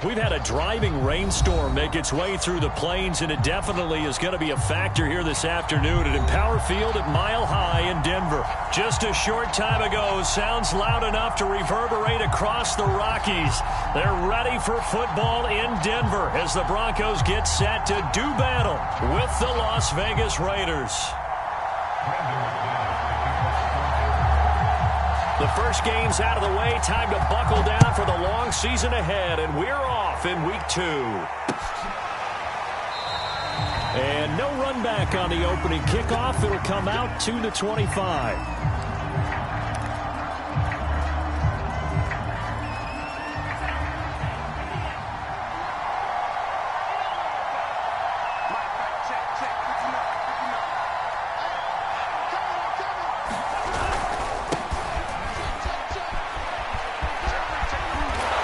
We've had a driving rainstorm make its way through the plains, and it definitely is going to be a factor here this afternoon at Empower Field at Mile High in Denver. Just a short time ago, sounds loud enough to reverberate across the Rockies. They're ready for football in Denver as the Broncos get set to do battle with the Las Vegas Raiders. The first game's out of the way. Time to buckle down for the long season ahead, and we're off in week 2. And no run back on the opening kickoff. It'll come out to the 25.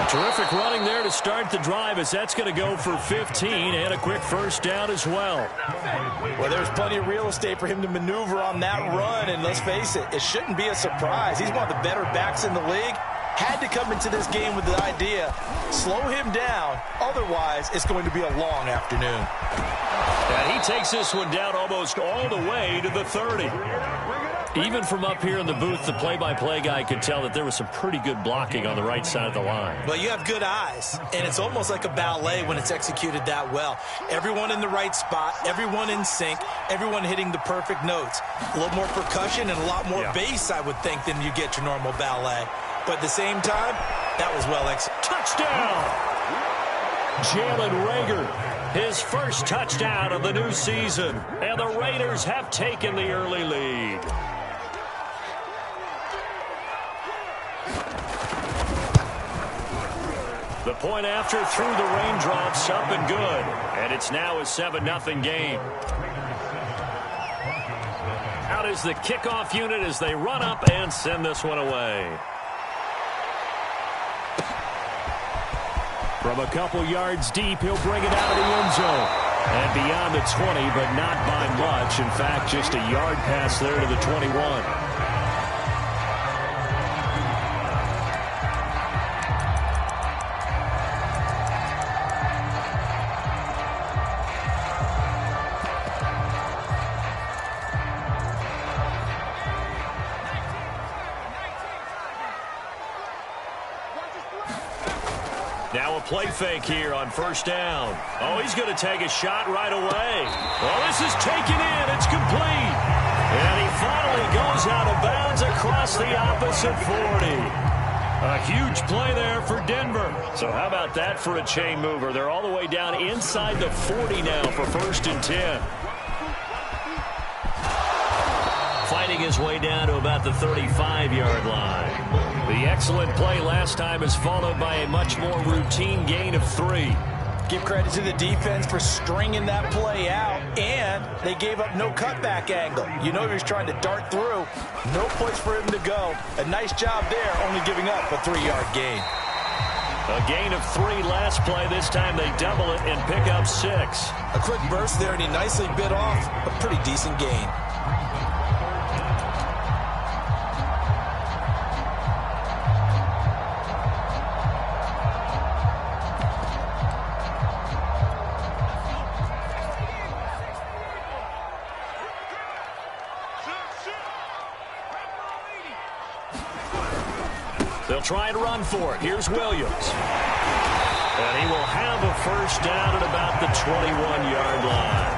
Terrific running there to start the drive, as that's going to go for 15 and a quick first down as well. Well, there's plenty of real estate for him to maneuver on that run, and let's face it, it shouldn't be a surprise. He's one of the better backs in the league. Had to come into this game with the idea, slow him down, otherwise it's going to be a long afternoon. And he takes this one down almost all the way to the 30. Even from up here in the booth, the play-by-play guy could tell that there was some pretty good blocking on the right side of the line. Well, you have good eyes, and it's almost like a ballet when it's executed that well. Everyone in the right spot, everyone in sync, everyone hitting the perfect notes. A little more percussion and a lot more bass, I would think, than you get your normal ballet. But at the same time, that was well executed. Touchdown! Jalen Reagor, his first touchdown of the new season. And the Raiders have taken the early lead. The point after through the raindrops, up and good. And it's now a 7-0 game. Out is the kickoff unit as they run up and send this one away. From a couple yards deep, he'll bring it out of the end zone. And beyond the 20, but not by much. In fact, just a yard pass there to the 21. Now a play fake here on first down. Oh, he's going to take a shot right away. Oh, this is taken in. It's complete. And he finally goes out of bounds across the opposite 40. A huge play there for Denver. So how about that for a chain mover? They're all the way down inside the 40 now for 1st and 10. Fighting his way down to about the 35-yard line. The excellent play last time is followed by a much more routine gain of 3. Give credit to the defense for stringing that play out, and they gave up no cutback angle. You know he was trying to dart through. No place for him to go. A nice job there, only giving up a 3-yard gain. A gain of 3 last play. This time they double it and pick up 6. A quick burst there, and he nicely bit off a pretty decent gain. They'll try and run for it. Here's Williams. And he will have a first down at about the 21-yard line.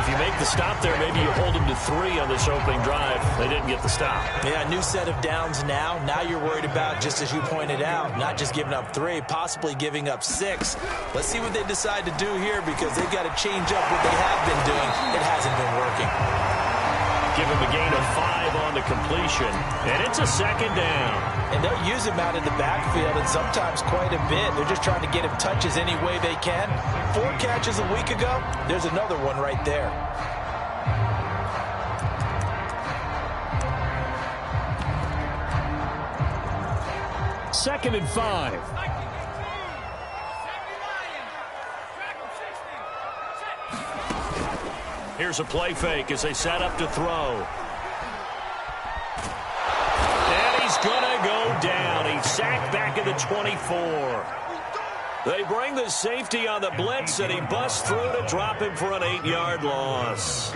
If you make the stop there, maybe you hold them to 3 on this opening drive. They didn't get the stop. Yeah, new set of downs now. Now you're worried about, just as you pointed out, not just giving up 3, possibly giving up 6. Let's see what they decide to do here, because they've got to change up what they have been doing. It hasn't been working. Give him a gain of 5 on the completion, and it's a 2nd down. And they'll use him out in the backfield, and sometimes quite a bit. They're just trying to get him touches any way they can. 4 catches a week ago. There's another one right there. Second and 5. Here's a play fake as they set up to throw. And he's going to go down. He's sacked back at the 24. They bring the safety on the blitz, and he busts through to drop him for an 8-yard loss.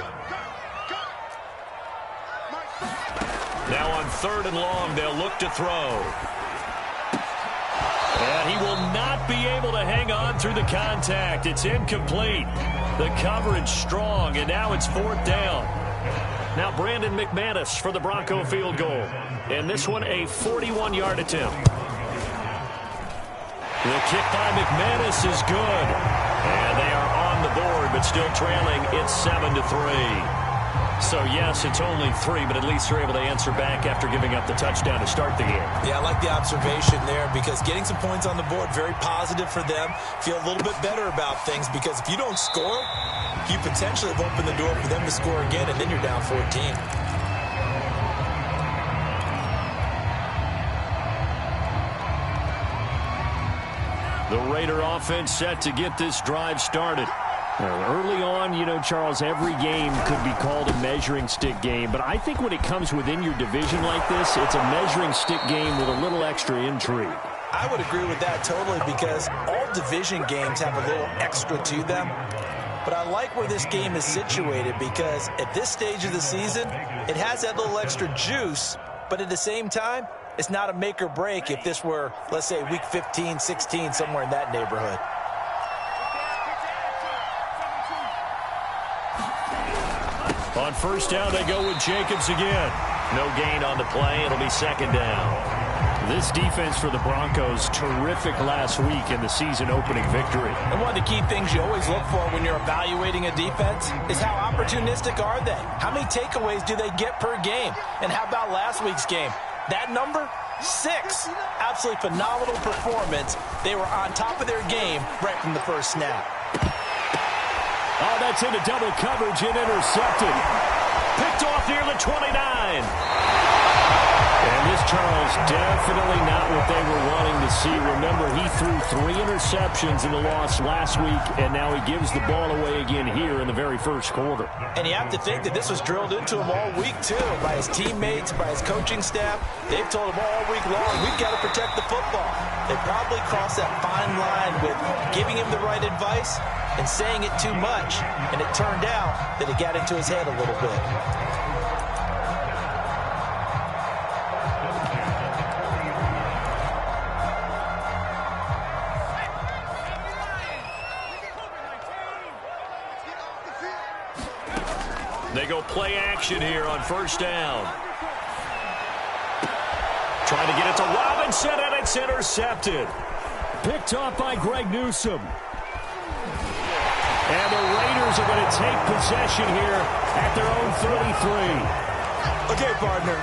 Now on 3rd and long, they'll look to throw. And he will not be able to hang on through the contact. It's incomplete. The coverage strong, and now it's 4th down. Now Brandon McManus for the Bronco field goal. And this one a 41-yard attempt. The kick by McManus is good. And they are on the board, but still trailing. It's 7-3. So, yes, it's only 3, but at least they're able to answer back after giving up the touchdown to start the game. Yeah, I like the observation there because getting some points on the board, very positive for them. Feel a little bit better about things because if you don't score, you potentially have opened the door for them to score again, and then you're down 14. The Raider offense set to get this drive started. Early on, you know, Charles, every game could be called a measuring stick game. But I think when it comes within your division like this, it's a measuring stick game with a little extra intrigue. I would agree with that totally because all division games have a little extra to them. But I like where this game is situated because at this stage of the season, it has that little extra juice. But at the same time, it's not a make or break if this were, let's say, week 15, 16, somewhere in that neighborhood. On 1st down, they go with Jacobs again. No gain on the play. It'll be 2nd down. This defense for the Broncos, terrific last week in the season-opening victory. And one of the key things you always look for when you're evaluating a defense is how opportunistic are they? How many takeaways do they get per game? And how about last week's game? That number? 6. Absolutely phenomenal performance. They were on top of their game right from the first snap. Oh, that's into double coverage and intercepted. Picked off near the 29. And this, Charles, definitely not what they were wanting to see. Remember, he threw 3 interceptions in the loss last week, and now he gives the ball away again here in the very first quarter. And you have to think that this was drilled into him all week, too, by his teammates, by his coaching staff. They've told him all week long, we've got to protect the football. They probably crossed that fine line with giving him the right advice and saying it too much, and it turned out that it got into his head a little bit. They go play action here on 1st down. Trying to get it to Robinson, and it's intercepted. Picked off by Greg Newsome. And the Raiders are going to take possession here at their own 33. Okay, partner,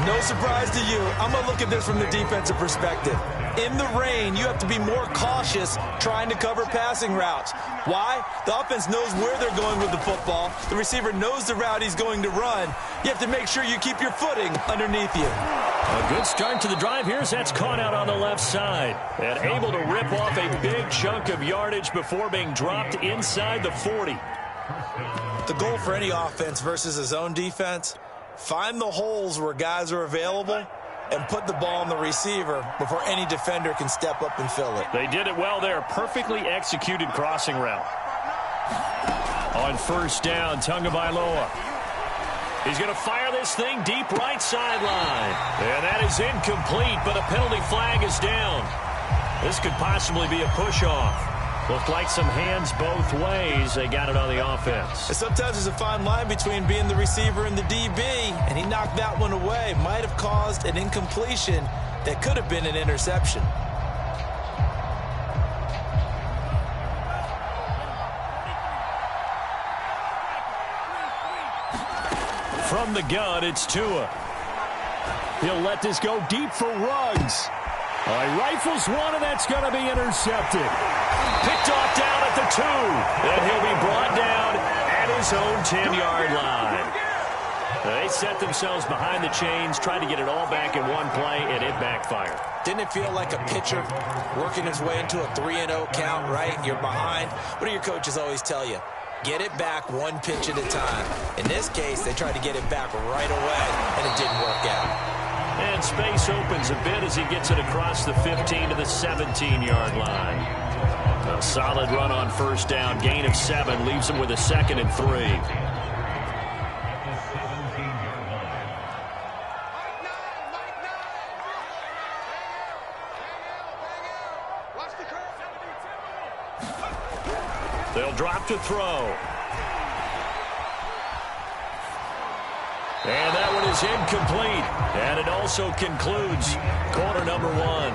no surprise to you. I'm going to look at this from the defensive perspective. In the rain, you have to be more cautious trying to cover passing routes. Why? The offense knows where they're going with the football. The receiver knows the route he's going to run. You have to make sure you keep your footing underneath you. A good start to the drive here as that's caught out on the left side. And able to rip off a big chunk of yardage before being dropped inside the 40. The goal for any offense versus his own defense, find the holes where guys are available and put the ball on the receiver before any defender can step up and fill it. They did it well there. Perfectly executed crossing route. On 1st down, Tagovailoa. He's going to fire this thing deep right sideline. And that is incomplete, but a penalty flag is down. This could possibly be a push-off. Looked like some hands both ways. They got it on the offense. And sometimes there's a fine line between being the receiver and the DB, and he knocked that one away. Might have caused an incompletion that could have been an interception. From the gun, it's Tua. He'll let this go deep for Ruggs. He rifles one, and that's going to be intercepted. Picked off down at the 2. And he'll be brought down at his own 10-yard line. They set themselves behind the chains, tried to get it all back in one play, and it backfired. Didn't it feel like a pitcher working his way into a 3-0 count, right? You're behind. What do your coaches always tell you? Get it back one pitch at a time. In this case, they tried to get it back right away, and it didn't work out. And space opens a bit as he gets it across the 15 to the 17-yard line. A solid run on first down. Gain of 7 leaves him with a 2nd and 3. They'll drop to throw. And that one is incomplete. And it also concludes quarter number 1.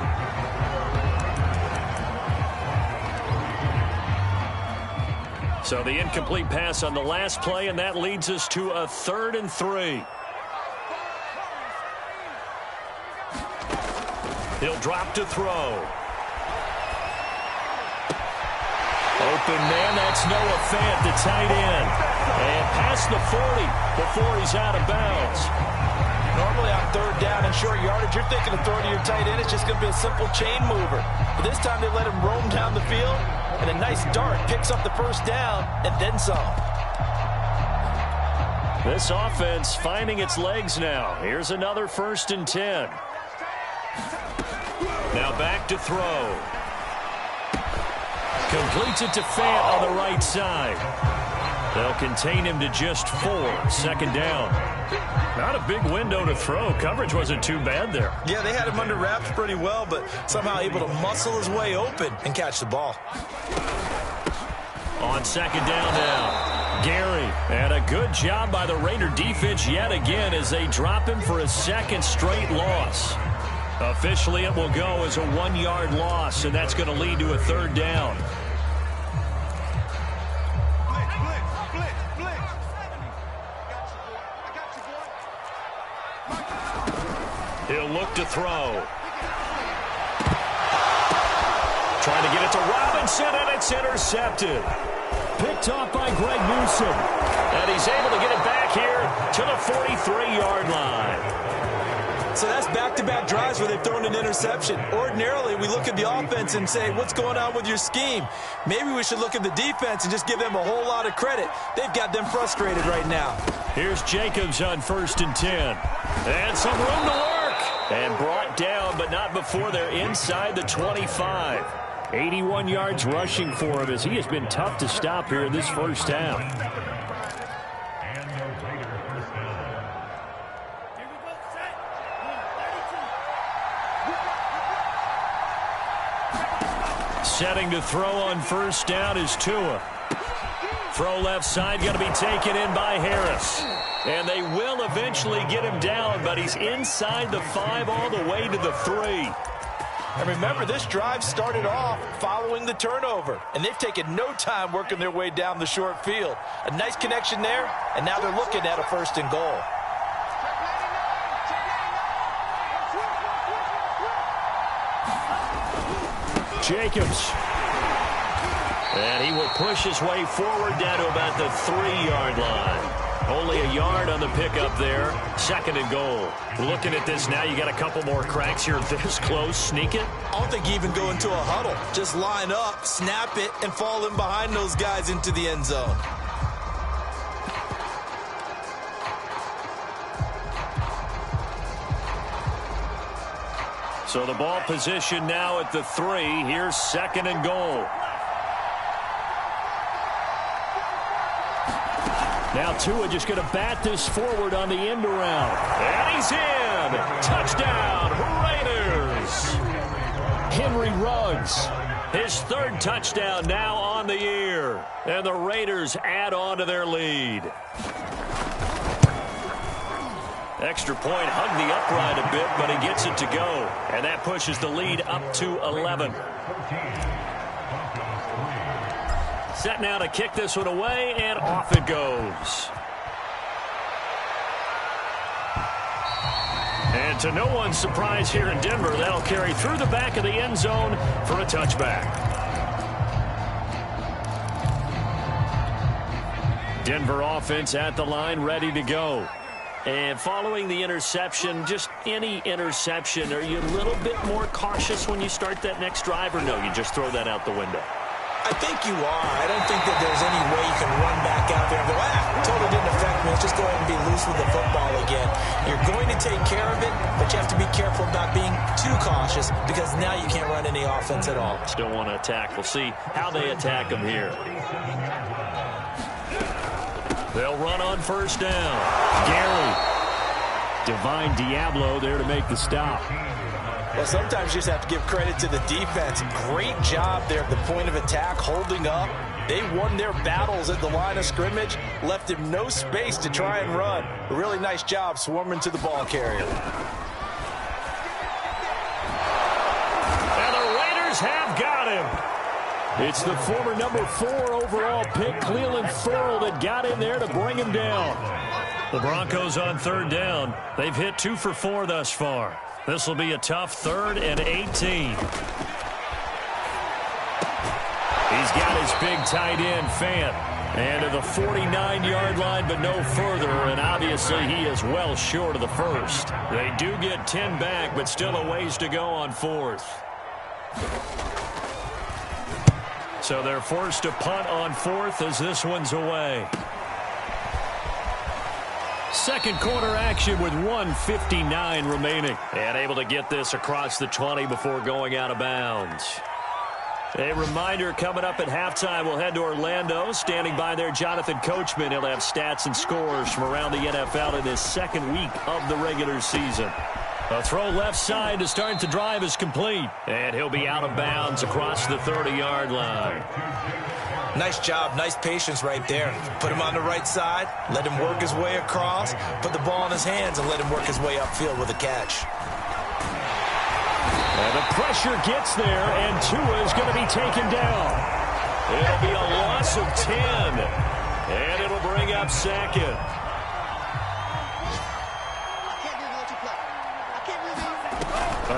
So the incomplete pass on the last play, and that leads us to a 3rd and 3. He'll drop to throw. Open man, that's Noah Fant, the tight end. And past the 40 before he's out of bounds. Normally on 3rd down and short yardage, you're thinking of throwing to your tight end. It's just going to be a simple chain mover. But this time they let him roam down the field, and a nice dart picks up the first down and then some. This offense finding its legs now. Here's another 1st and 10. Now back to throw. Completes it to Fant on the right side. They'll contain him to just 4. 2nd down. Not a big window to throw. Coverage wasn't too bad there. Yeah, they had him under wraps pretty well, but somehow able to muscle his way open and catch the ball. On 2nd down now, Gary. And a good job by the Raider defense yet again as they drop him for a 2nd straight loss. Officially, it will go as a 1-yard loss, and that's going to lead to a 3rd down. He'll look to throw. Trying to get it to Robinson, and it's intercepted. Picked off by Greg Newsom. And he's able to get it back here to the 43-yard line. So that's back-to-back drives where they've thrown an interception. Ordinarily, we look at the offense and say, what's going on with your scheme? Maybe we should look at the defense and just give them a whole lot of credit. They've got them frustrated right now. Here's Jacobs on 1st and 10. And some room to work. And brought down, but not before they're inside the 25. 81 yards rushing for him as he has been tough to stop here in this first half. Setting to throw on first down is Tua. Throw left side, going to be taken in by Harris. And they will eventually get him down, but he's inside the 5 all the way to the 3. And remember, this drive started off following the turnover, and they've taken no time working their way down the short field. A nice connection there, and now they're looking at a 1st and goal. Jacobs. And he will push his way forward down to about the 3-yard line. Only a yard on the pickup there. 2nd and goal. Looking at this now, you got a couple more cracks here this close. Sneak it. I don't think you even go into a huddle. Just line up, snap it, and fall in behind those guys into the end zone. So the ball position now at the 3. Here's 2nd and goal. Now Tua just going to bat this forward on the end around. And he's in. Touchdown, Raiders. Henry Ruggs. His 3rd touchdown now on the year. And the Raiders add on to their lead. Extra point, hugged the upright a bit, but he gets it to go. And that pushes the lead up to 11. Set now to kick this one away, and off it goes. And to no one's surprise here in Denver, that'll carry through the back of the end zone for a touchback. Denver offense at the line, ready to go. And following the interception, just any interception, are you a little bit more cautious when you start that next drive, or no, you just throw that out the window? I think you are. I don't think that there's any way you can run back out there and go, totally didn't affect me. Let's just go ahead and be loose with the football again. You're going to take care of it, but you have to be careful about being too cautious because now you can't run any offense at all. Still want to attack. We'll see how they attack them here. They'll run on first down. Gary. Divine Diablo there to make the stop. Well, sometimes you just have to give credit to the defense. Great job there at the point of attack, holding up. They won their battles at the line of scrimmage, left him no space to try and run. A really nice job swarming to the ball carrier. And the Raiders have got him. It's the former number 4 overall pick, Clelin Ferrell, that got in there to bring him down. The Broncos on third down. They've hit 2 for 4 thus far. This will be a tough 3rd and 18. He's got his big tight end, Fant. And to the 49-yard line, but no further. And obviously he is well short of the first. They do get 10 back, but still a ways to go on 4th. So they're forced to punt on 4th as this one's away. Second quarter action with 1:59 remaining. And able to get this across the 20 before going out of bounds. A reminder, coming up at halftime, we'll head to Orlando. Standing by there, Jonathan Coachman. He'll have stats and scores from around the NFL in his second week of the regular season. A throw left side to start the drive is complete. And he'll be out of bounds across the 30-yard line. Nice job, nice patience right there. Put him on the right side, let him work his way across, put the ball in his hands, and let him work his way upfield with a catch. And the pressure gets there, and Tua is going to be taken down. It'll be a loss of 10, and it'll bring up second.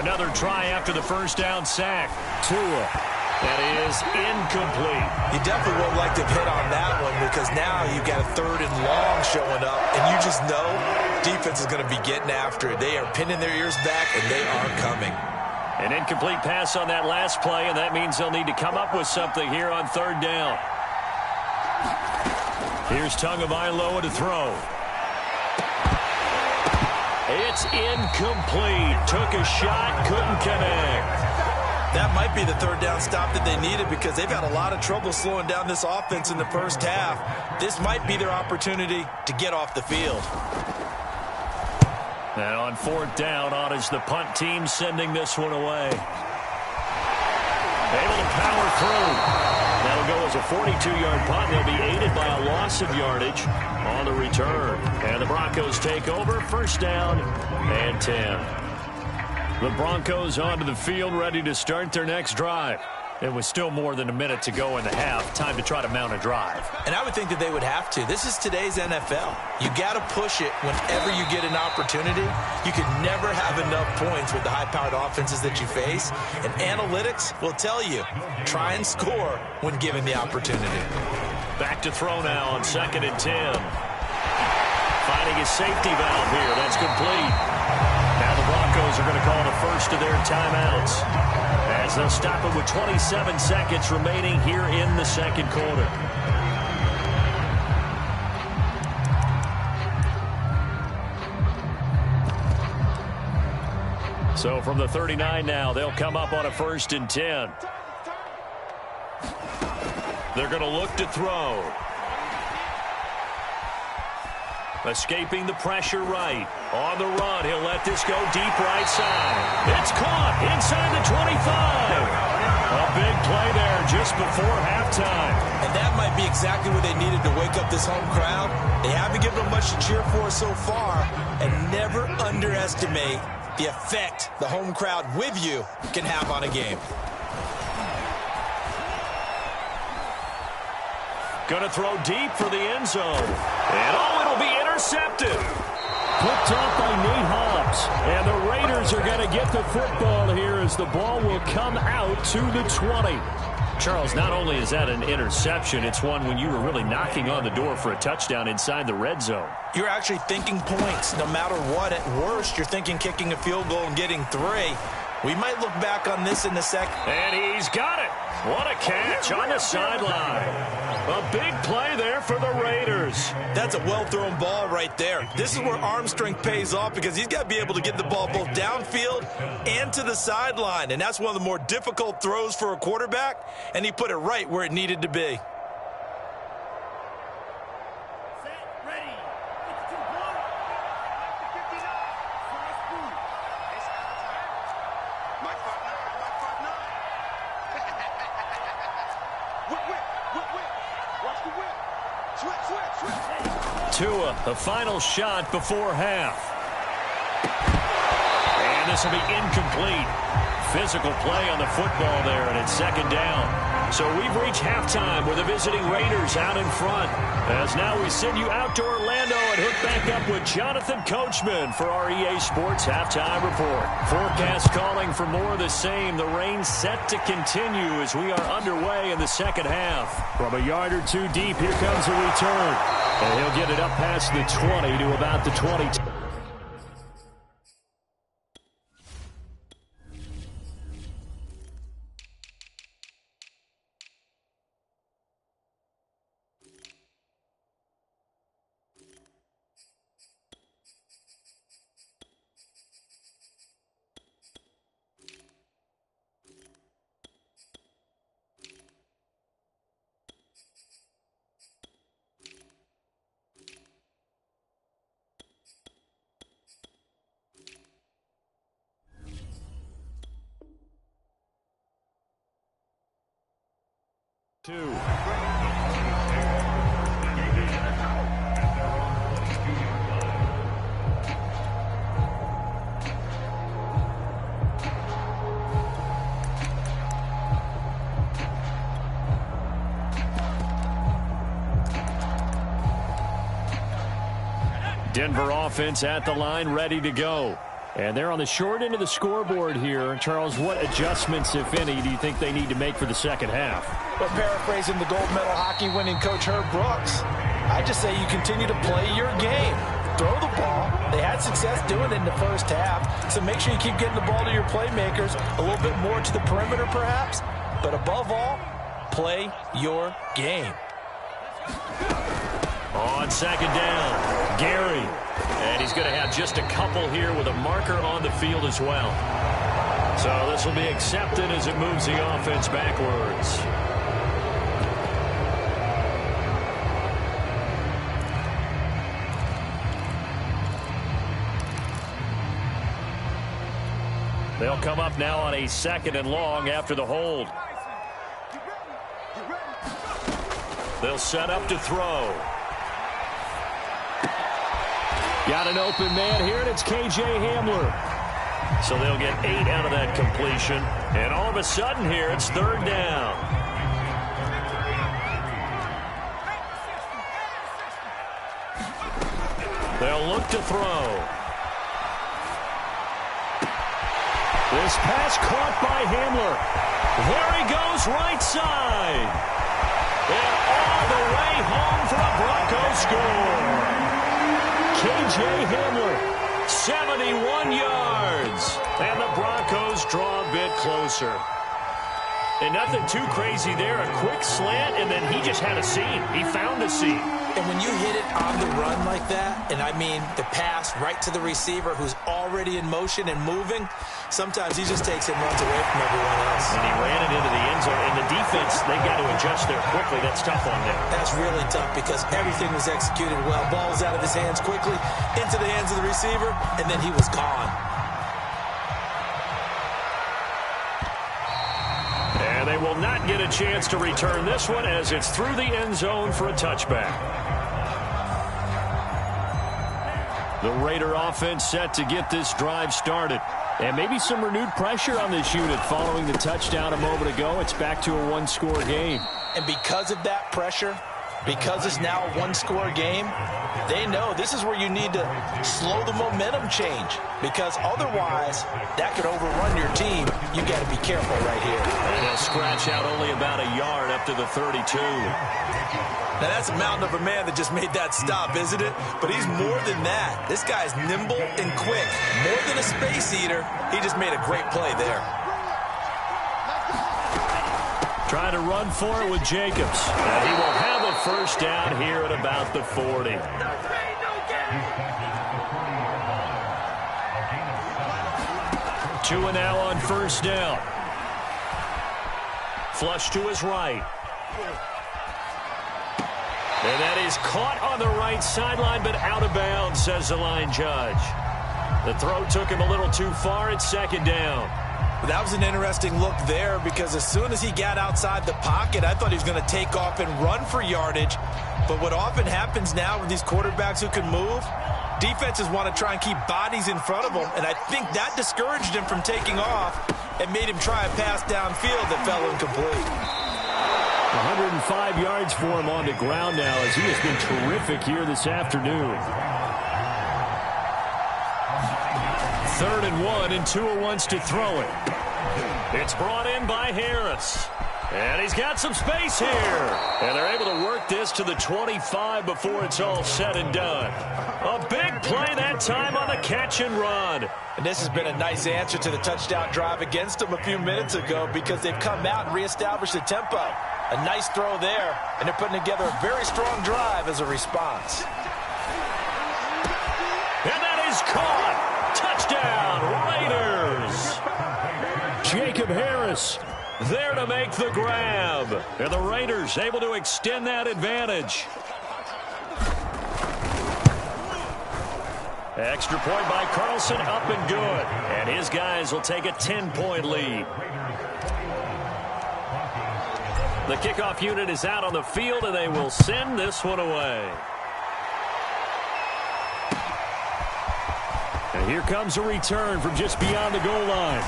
Another try after the first down sack. Tua. That is incomplete. You definitely would like to hit on that one because now you've got a 3rd and long showing up, and you just know defense is going to be getting after it. They are pinning their ears back, and they are coming. An incomplete pass on that last play, and that means they'll need to come up with something here on 3rd down. Here's Tagovailoa to throw. It's incomplete. Took a shot, couldn't connect. That might be the 3rd down stop that they needed because they've had a lot of trouble slowing down this offense in the first half. This might be their opportunity to get off the field. And on 4th down, on is the punt team sending this one away. Able to power through. That'll go as a 42-yard punt. They'll be aided by a loss of yardage on the return. And the Broncos take over, 1st down and 10. The Broncos onto the field, ready to start their next drive. It was still more than a minute to go in the half. Time to try to mount a drive. And I would think that they would have to. This is today's NFL. You got to push it whenever you get an opportunity. You could never have enough points with the high-powered offenses that you face. And analytics will tell you, try and score when given the opportunity. Back to throw now on 2nd and 10. Finding his safety valve here. That's complete. Now the Broncos are going to call the first of their timeouts as they'll stop it with 27 seconds remaining here in the second quarter. So from the 39 now, they'll come up on a 1st and 10. They're going to look to throw. Escaping the pressure right. On the run, he'll let this go deep right side. It's caught inside the 25. A big play there just before halftime. And that might be exactly what they needed to wake up this home crowd. They haven't given them much to cheer for so far. And never underestimate the effect the home crowd with you can have on a game. Going to throw deep for the end zone. And it'll be intercepted. Picked off by Nate Hobbs. And the Raiders are going to get the football here as the ball will come out to the 20. Charles, not only is that an interception, it's one when you were really knocking on the door for a touchdown inside the red zone. You're actually thinking points no matter what. At worst, you're thinking kicking a field goal and getting 3. We might look back on this in a second. And he's got it. What a catch on the sideline. A big play there for the Raiders. That's a well-thrown ball right there. This is where arm strength pays off because he's got to be able to get the ball both downfield and to the sideline. And that's one of the more difficult throws for a quarterback, and he put it right where it needed to be. Tua, the final shot before half. And this will be incomplete. Physical play on the football there, and it's second down. So we've reached halftime with the visiting Raiders out in front. As now we send you out to Orlando and hook back up with Jonathan Coachman for our EA Sports Halftime Report. Forecast calling for more of the same. The rain set to continue as we are underway in the second half. From a yard or two deep, here comes a return. And he'll get it up past the 20 to about the 22. Denver offense at the line, ready to go. And they're on the short end of the scoreboard here. Charles, what adjustments, if any, do you think they need to make for the second half? Well, paraphrasing the gold medal hockey winning coach Herb Brooks, I just say you continue to play your game. Throw the ball. They had success doing it in the first half, so make sure you keep getting the ball to your playmakers, a little bit more to the perimeter perhaps, but above all, play your game. On second down, Gary. And he's going to have just a couple here with a marker on the field as well. So this will be accepted as it moves the offense backwards. They'll come up now on a second and long after the hold. They'll set up to throw. Got an open man here, and it's K.J. Hamler. So they'll get 8 out of that completion. And all of a sudden here, it's third down. They'll look to throw. This pass caught by Hamler. There he goes, right side. And all the way home for a Broncos score. K.J. Hamler, 71 yards. And the Broncos draw a bit closer. And nothing too crazy there. A quick slant, and then he just had a seam. He found a seam. And when you hit it on the run like that, and I mean the pass right to the receiver who's already in motion and moving, sometimes he just takes it and runs away from everyone else. And he ran it into the end zone. And the defense, they've got to adjust there quickly. That's tough on them. That's really tough because everything was executed well. Ball was out of his hands quickly, into the hands of the receiver, and then he was gone. And they will not get a chance to return this one as it's through the end zone for a touchback. The Raider offense set to get this drive started. And maybe some renewed pressure on this unit following the touchdown a moment ago. It's back to a one-score game. And because of that pressure, because it's now a one-score game, they know this is where you need to slow the momentum change, because otherwise that could overrun your team. You got to be careful right here. And they'll They'll scratch out only about a yard up to the 32. Now, that's a mountain of a man that just made that stop, isn't it? But he's more than that. This guy's nimble and quick. More than a space eater, he just made a great play there. Trying to run for it with Jacobs. And he will have a first down here at about the 40. Two and now on first down. Flush to his right. And that is caught on the right sideline, but out of bounds, says the line judge. The throw took him a little too far. It's second down. That was an interesting look there because as soon as he got outside the pocket, I thought he was going to take off and run for yardage. But what often happens now with these quarterbacks who can move, defenses want to try and keep bodies in front of them, and I think that discouraged him from taking off and made him try a pass downfield that fell incomplete. 105 yards for him on the ground now as he has been terrific here this afternoon. 3rd and 1, and Tua wants to throw it. It's brought in by Harris. And he's got some space here. And they're able to work this to the 25 before it's all said and done. A big play that time on the catch and run. And this has been a nice answer to the touchdown drive against them a few minutes ago because they've come out and reestablished the tempo. A nice throw there, and they're putting together a very strong drive as a response. And that is caught. Touchdown, Raiders. Jacob Harris there to make the grab. And the Raiders able to extend that advantage. Extra point by Carlson, up and good. And his guys will take a 10-point lead. The kickoff unit is out on the field, and they will send this one away. And here comes a return from just beyond the goal line.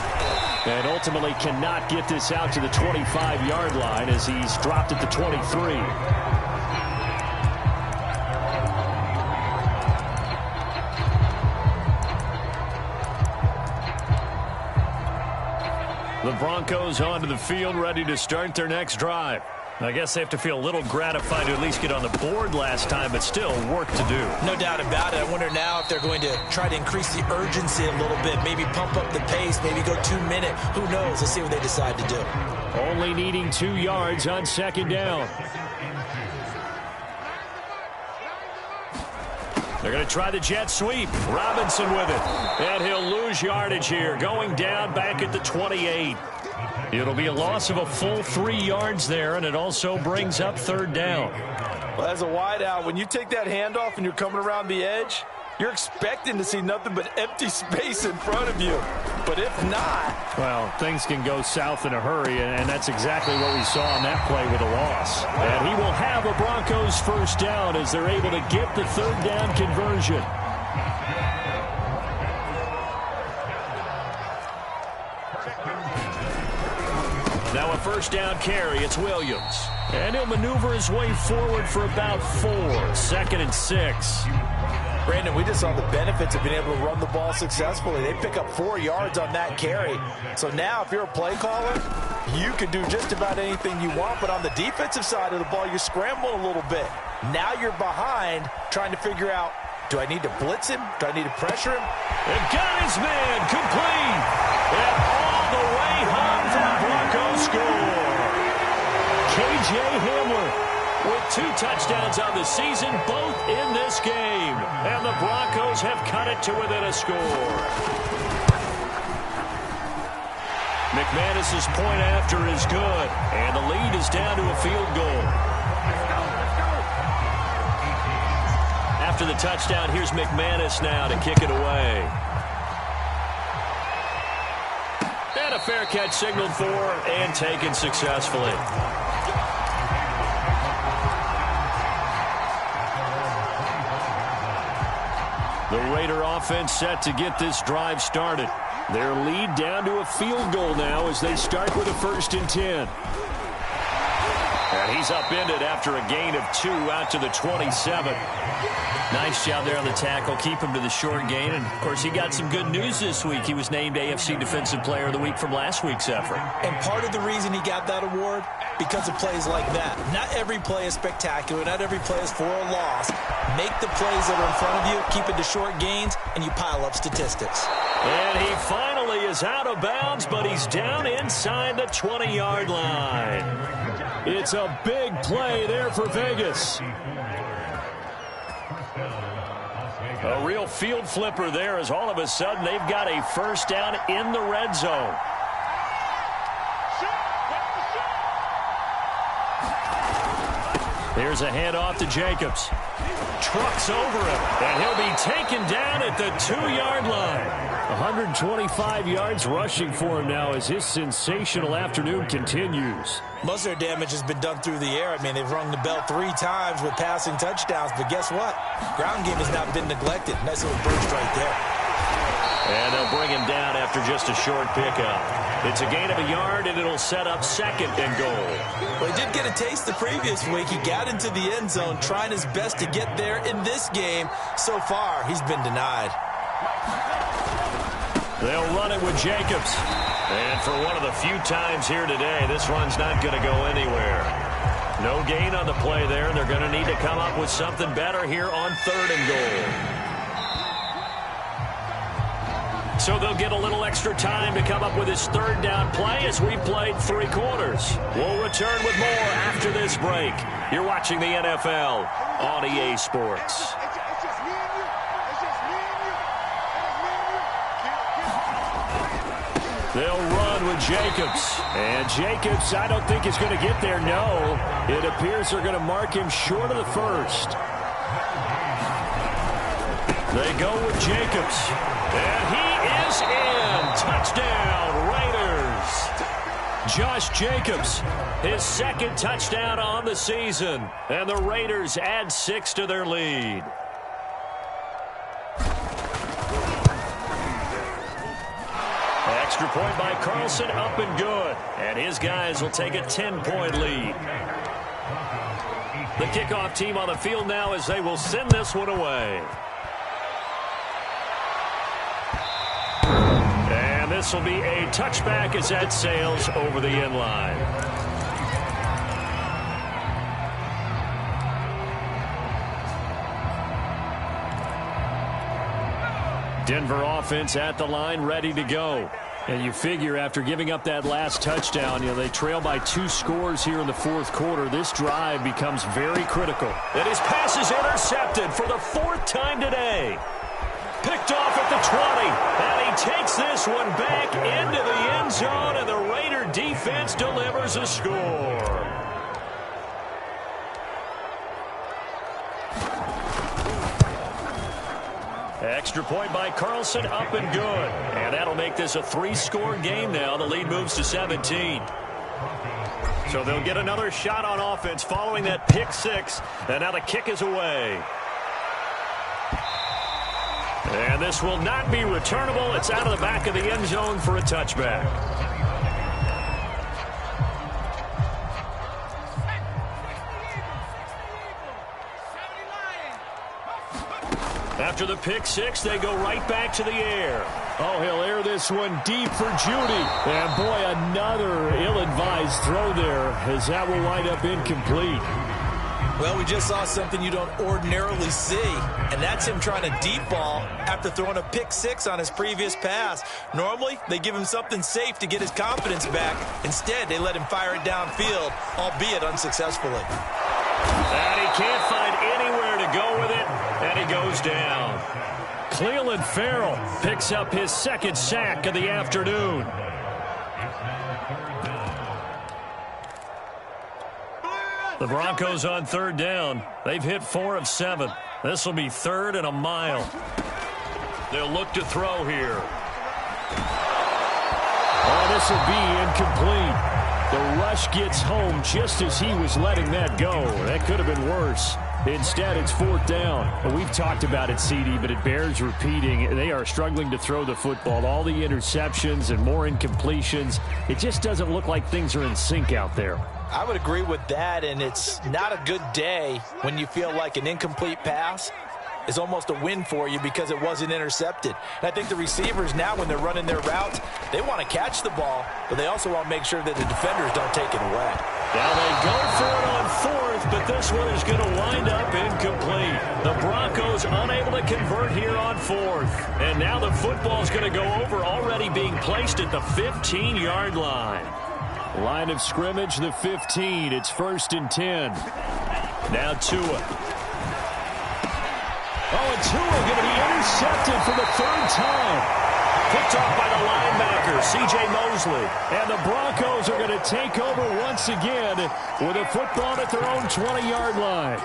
And ultimately cannot get this out to the 25-yard line as he's dropped at the 23. The Broncos onto the field, ready to start their next drive. I guess they have to feel a little gratified to at least get on the board last time, but still work to do. No doubt about it. I wonder now if they're going to try to increase the urgency a little bit, maybe pump up the pace, maybe go 2 minute. Who knows? Let's see what they decide to do. Only needing 2 yards on second down. They're going to try the jet sweep. Robinson with it. And he'll lose yardage here, going down back at the 28. It'll be a loss of a full 3 yards there, and it also brings up third down. Well, as a wideout, when you take that handoff and you're coming around the edge, you're expecting to see nothing but empty space in front of you. But if not... well, things can go south in a hurry, and that's exactly what we saw on that play with a loss. And he will have a Broncos first down as they're able to get the third down conversion. Now a first down carry. It's Williams. And he'll maneuver his way forward for about 4. 2nd and 6. Brandon, we just saw the benefits of being able to run the ball successfully. They pick up 4 yards on that carry. So now if you're a play caller, you can do just about anything you want. But on the defensive side of the ball, you scramble a little bit. Now you're behind trying to figure out, do I need to blitz him? Do I need to pressure him? And got his man complete. And all the way home for the Broncos score. K.J. Hamler with 2 touchdowns on the season, both in this game. And the Broncos have cut it to within a score. McManus's point after is good. And the lead is down to a field goal. After the touchdown, here's McManus now to kick it away. And a fair catch signaled for and taken successfully. The Raider offense set to get this drive started. Their lead down to a field goal now as they start with a 1st and 10. And he's upended after a gain of 2 out to the 27. Nice job there on the tackle. Keep him to the short gain. And, of course, he got some good news this week. He was named AFC Defensive Player of the Week from last week's effort. And part of the reason he got that award, because of plays like that. Not every play is spectacular. Not every play is for a loss. Make the plays that are in front of you, keep it to short gains, and you pile up statistics. And he finally is out of bounds, but he's down inside the 20-yard line. It's a big play there for Vegas. A real field flipper there, as all of a sudden they've got a first down in the red zone. Here's a handoff to Jacobs. Trucks over him, and he'll be taken down at the 2-yard line. 125 yards rushing for him now as his sensational afternoon continues. Most of their damage has been done through the air. I mean, they've rung the bell 3 times with passing touchdowns, but guess what? Ground game has not been neglected. Nice little burst right there. And they'll bring him down after just a short pickup. It's a gain of a yard, and it'll set up 2nd and goal. Well, he did get a taste the previous week. He got into the end zone, trying his best to get there in this game. So far, he's been denied. They'll run it with Jacobs. And for one of the few times here today, this run's not going to go anywhere. No gain on the play there. They're going to need to come up with something better here on 3rd and goal. So they'll get a little extra time to come up with his 3rd down play as we played 3 quarters. We'll return with more after this break. You're watching the NFL on EA Sports. They'll run with Jacobs. And Jacobs, I don't think is going to get there. No, it appears they're going to mark him short of the 1st. They go with Jacobs. And he is in. Touchdown, Raiders. Josh Jacobs, his 2nd touchdown on the season. And the Raiders add 6 to their lead. Extra point by Carlson, up and good. And his guys will take a 10-point lead. The kickoff team on the field now as they will send this one away. And this will be a touchback as that sails over the end line. Denver offense at the line, ready to go. And you figure after giving up that last touchdown, they trail by 2 scores here in the 4th quarter. This drive becomes very critical. And his pass is intercepted for the 4th time today. Picked off at the 20. And he takes this one back into the end zone, and the Raider defense delivers a score. Extra point by Carlson, up and good. And that'll make this a 3-score game now. The lead moves to 17. So they'll get another shot on offense following that pick 6. And now the kick is away. And this will not be returnable. It's out of the back of the end zone for a touchback. After the pick 6, they go right back to the air. Oh, he'll air this one deep for Judy. And, boy, another ill-advised throw there as that will wind up incomplete. Well, we just saw something you don't ordinarily see, and that's him trying to deep ball after throwing a pick 6 on his previous pass. Normally, they give him something safe to get his confidence back. Instead, they let him fire it downfield, albeit unsuccessfully. And he can't find anywhere to go with it, and he goes down. Clelin Ferrell picks up his 2nd sack of the afternoon. The Broncos on 3rd down. They've hit 4 of 7. This will be 3rd and a mile. They'll look to throw here. Oh, this will be incomplete. The rush gets home just as he was letting that go. That could have been worse. Instead, it's 4th down. We've talked about it, CD, but it bears repeating. They are struggling to throw the football. All the interceptions and more incompletions. It just doesn't look like things are in sync out there. I would agree with that, and it's not a good day when you feel like an incomplete pass is almost a win for you because it wasn't intercepted. And I think the receivers now, when they're running their routes, they want to catch the ball, but they also want to make sure that the defenders don't take it away. Now they go for it on fourth, but this one is going to wind up incomplete. The Broncos unable to convert here on fourth. And now the football's going to go over, already being placed at the 15-yard line. Line of scrimmage, the 15. It's 1st and 10. Now Tua. Oh, and Tua going to be intercepted for the 3rd time. Picked off by the linebacker, C.J. Mosley. And the Broncos are going to take over once again with a football at their own 20-yard line.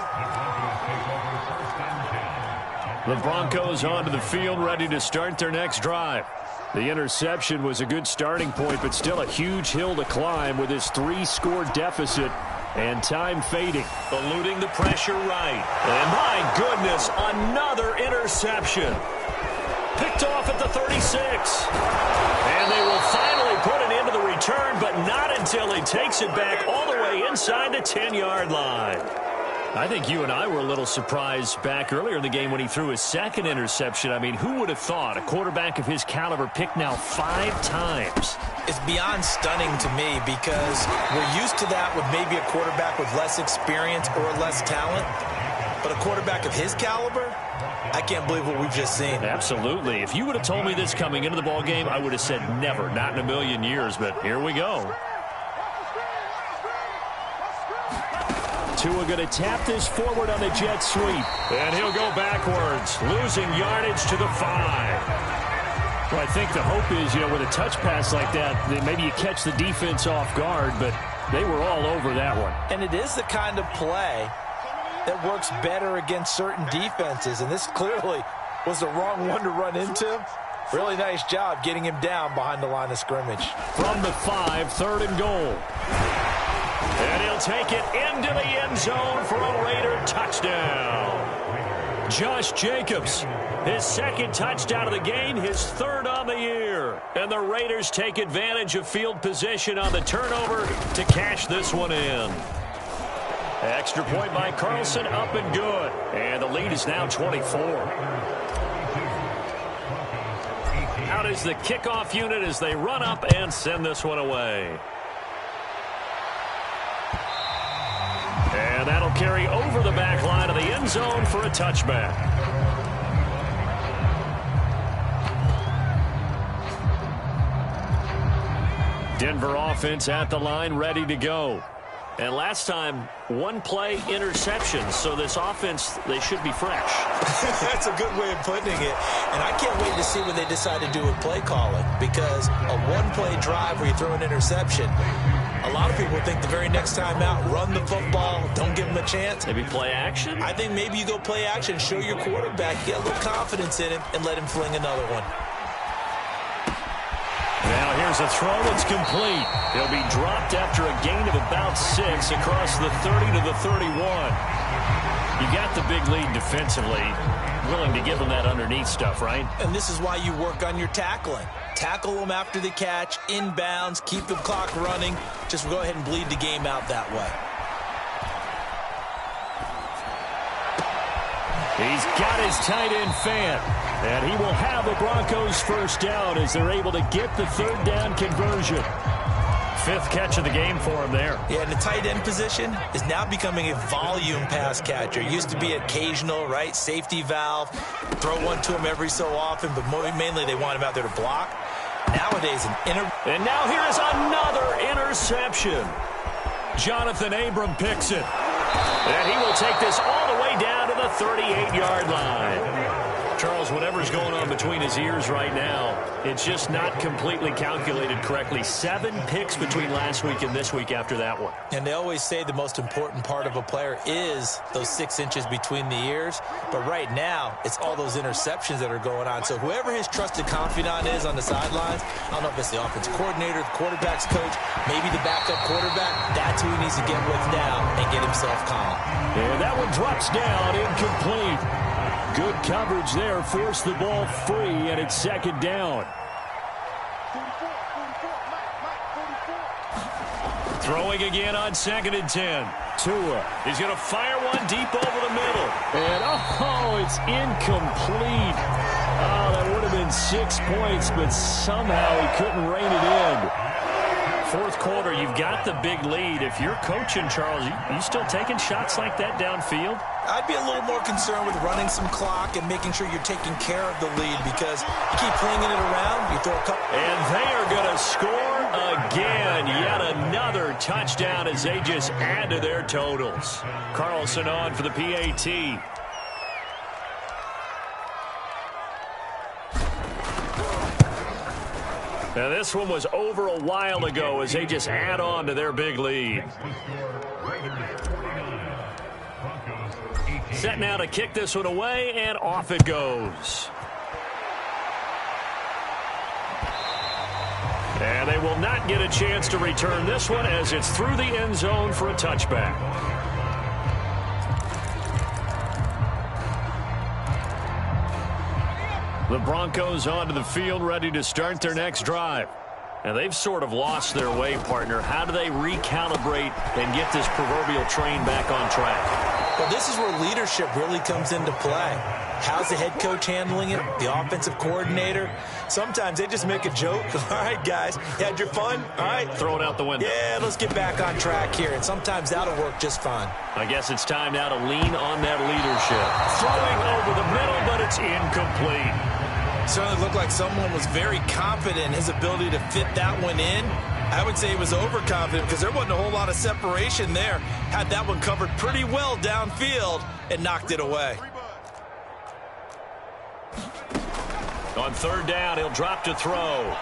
The Broncos onto the field, ready to start their next drive. The interception was a good starting point, but still a huge hill to climb with his 3-score deficit and time fading. Eluding the pressure right. And my goodness, another interception. Picked off at the 36. And they will finally put it into the return, but not until he takes it back all the way inside the 10-yard line. I think you and I were a little surprised back earlier in the game when he threw his 2nd interception. I mean, who would have thought a quarterback of his caliber picked now 5 times? It's beyond stunning to me because we're used to that with maybe a quarterback with less experience or less talent. But a quarterback of his caliber, I can't believe what we've just seen. Absolutely. If you would have told me this coming into the ball game, I would have said never, not in a million years. But here we go. Tua going to tap this forward on the jet sweep. And he'll go backwards, losing yardage to the 5. Well, I think the hope is, with a touch pass like that, that maybe you catch the defense off guard, but they were all over that one. And it is the kind of play that works better against certain defenses, and this clearly was the wrong one to run into. Really nice job getting him down behind the line of scrimmage. From the 5, 3rd and goal. And he'll take it into the end zone for a Raider touchdown. Josh Jacobs, his 2nd touchdown of the game, his 3rd on the year. And the Raiders take advantage of field position on the turnover to cash this one in. Extra point by Carlson, up and good. And the lead is now 24. Out is the kickoff unit as they run up and send this one away. And that'll carry over the back line of the end zone for a touchback. Denver offense at the line, ready to go. And last time, 1-play interception. So this offense, they should be fresh. That's a good way of putting it. And I can't wait to see what they decide to do with play calling. Because a 1-play drive where you throw an interception, a lot of people think the very next time out, run the football, don't give them a chance. Maybe play action? I think maybe you go play action, show your quarterback, get a little confidence in him, and let him fling another one. Now here's a throw that's complete. He'll be dropped after a gain of about 6 across the 30 to the 31. You got the big lead defensively. Willing to give them that underneath stuff, right? And this is why you work on your tackling. Tackle them after the catch, inbounds, keep the clock running. Just go ahead and bleed the game out that way. He's got his tight end fan. And he will have the Broncos first down as they're able to get the 3rd down conversion. 5th catch of the game for him there. Yeah, and the tight end position is now becoming a volume pass catcher. It used to be occasional, right? Safety valve. Throw one to him every so often, but mainly they want him out there to block. Nowadays, and now here is another interception. Jonathan Abram picks it. And he will take this all the way down to the 38-yard line. Charles, whatever's going on between his ears right now, it's just not completely calculated correctly. 7 picks between last week and this week after that one. And they always say the most important part of a player is those 6 inches between the ears. But right now, it's all those interceptions that are going on. So whoever his trusted confidant is on the sidelines, I don't know if it's the offensive coordinator, the quarterback's coach, maybe the backup quarterback, that's who he needs to get with now and get himself calm. And that one drops down, incomplete. Good coverage there, forced the ball free, and it's 2nd down. Throwing again on 2nd and 10. Tua. He's going to fire one deep over the middle. And, oh, it's incomplete. Oh, that would have been 6 points, but somehow he couldn't rein it in. Fourth quarter, you've got the big lead. If you're coaching, Charles, you still taking shots like that downfield? I'd be a little more concerned with running some clock and making sure you're taking care of the lead, because you keep flinging it around, you throw a couple. And they are going to score again. Yet another touchdown as they just add to their totals. Carlson on for the PAT. Now this one was over a while ago as they just add on to their big lead. Set now to kick this one away, and off it goes. And they will not get a chance to return this one as it's through the end zone for a touchback. The Broncos onto the field, ready to start their next drive. And they've sort of lost their way, partner. How do they recalibrate and get this proverbial train back on track? Well, this is where leadership really comes into play. How's the head coach handling it? The offensive coordinator? Sometimes they just make a joke. All right, guys, you had your fun? All right. Throw it out the window. Yeah, let's get back on track here. And sometimes that'll work just fine. I guess it's time now to lean on that leadership. Throwing over the middle, but it's incomplete. Certainly looked like someone was very confident in his ability to fit that one in. I would say he was overconfident because there wasn't a whole lot of separation there. Had that one covered pretty well downfield and knocked it away. On third down, he'll drop to throw.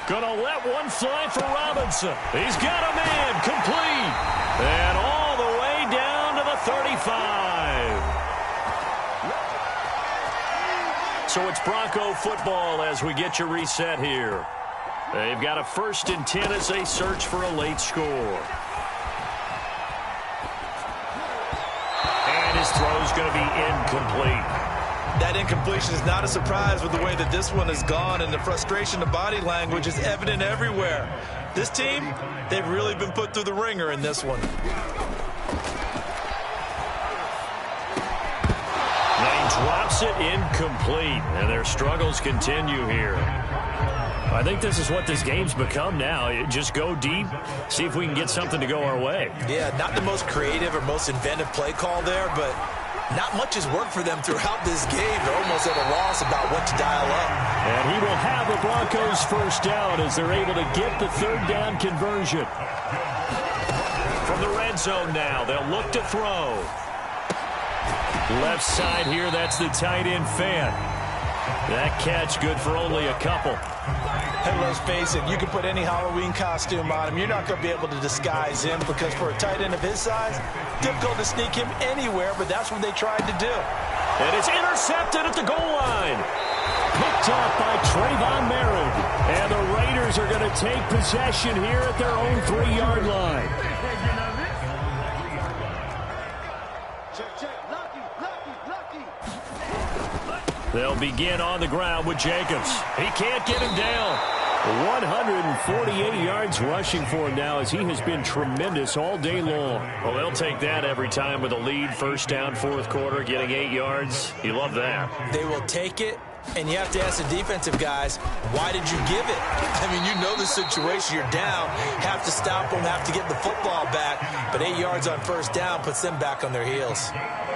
Gonna let one fly for Robinson. He's got a man, complete. And all the way down to the 35. So it's Bronco football as we get you reset here. They've got a 1st and 10 as they search for a late score. And his throw's going to be incomplete. That incompletion is not a surprise with the way that this one has gone, and the frustration of body language is evident everywhere. This team, they've really been put through the ringer in this one. Drops it incomplete, and their struggles continue here. I think this is what this game's become now. Just go deep, see if we can get something to go our way. Yeah, not the most creative or most inventive play call there, but not much has worked for them throughout this game. They're almost at a loss about what to dial up. And he will have the Broncos 1st down as they're able to get the 3rd down conversion. From the red zone now, they'll look to throw. Left side here, that's the tight end fan. That catch good for only a couple. Hey, let's face it, you can put any Halloween costume on him. You're not going to be able to disguise him, because for a tight end of his size, difficult to sneak him anywhere, but that's what they tried to do. And it's intercepted at the goal line. Picked up by Trayvon Merritt. And the Raiders are going to take possession here at their own 3-yard line. They'll begin on the ground with Jacobs. He can't get him down. 148 yards rushing for him now as he has been tremendous all day long. Well, they'll take that every time with a lead. 1st down, 4th quarter, getting 8 yards. You love that. They will take it, and you have to ask the defensive guys, why did you give it? I mean, you know the situation. You're down, have to stop them, have to get the football back. But 8 yards on 1st down puts them back on their heels.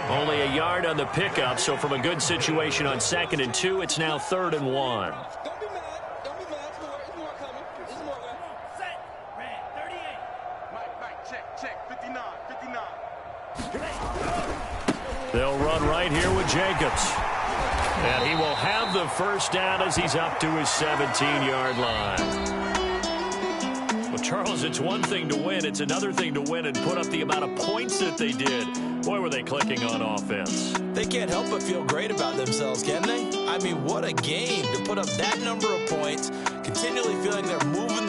Only a yard on the pickup, so from a good situation on 2nd and 2, it's now 3rd and 1. Don't be mad. Don't be mad. There's more coming. There's more coming. Set. Red. 38. Mike, check. 59. They'll run right here with Jacobs. And he will have the 1st down as he's up to his 17-yard line. Well, Charles, it's one thing to win. It's another thing to win and put up the amount of points that they did. Boy, were they clicking on offense. They can't help but feel great about themselves, can they? I mean, what a game to put up that number of points, continually feeling they're moving the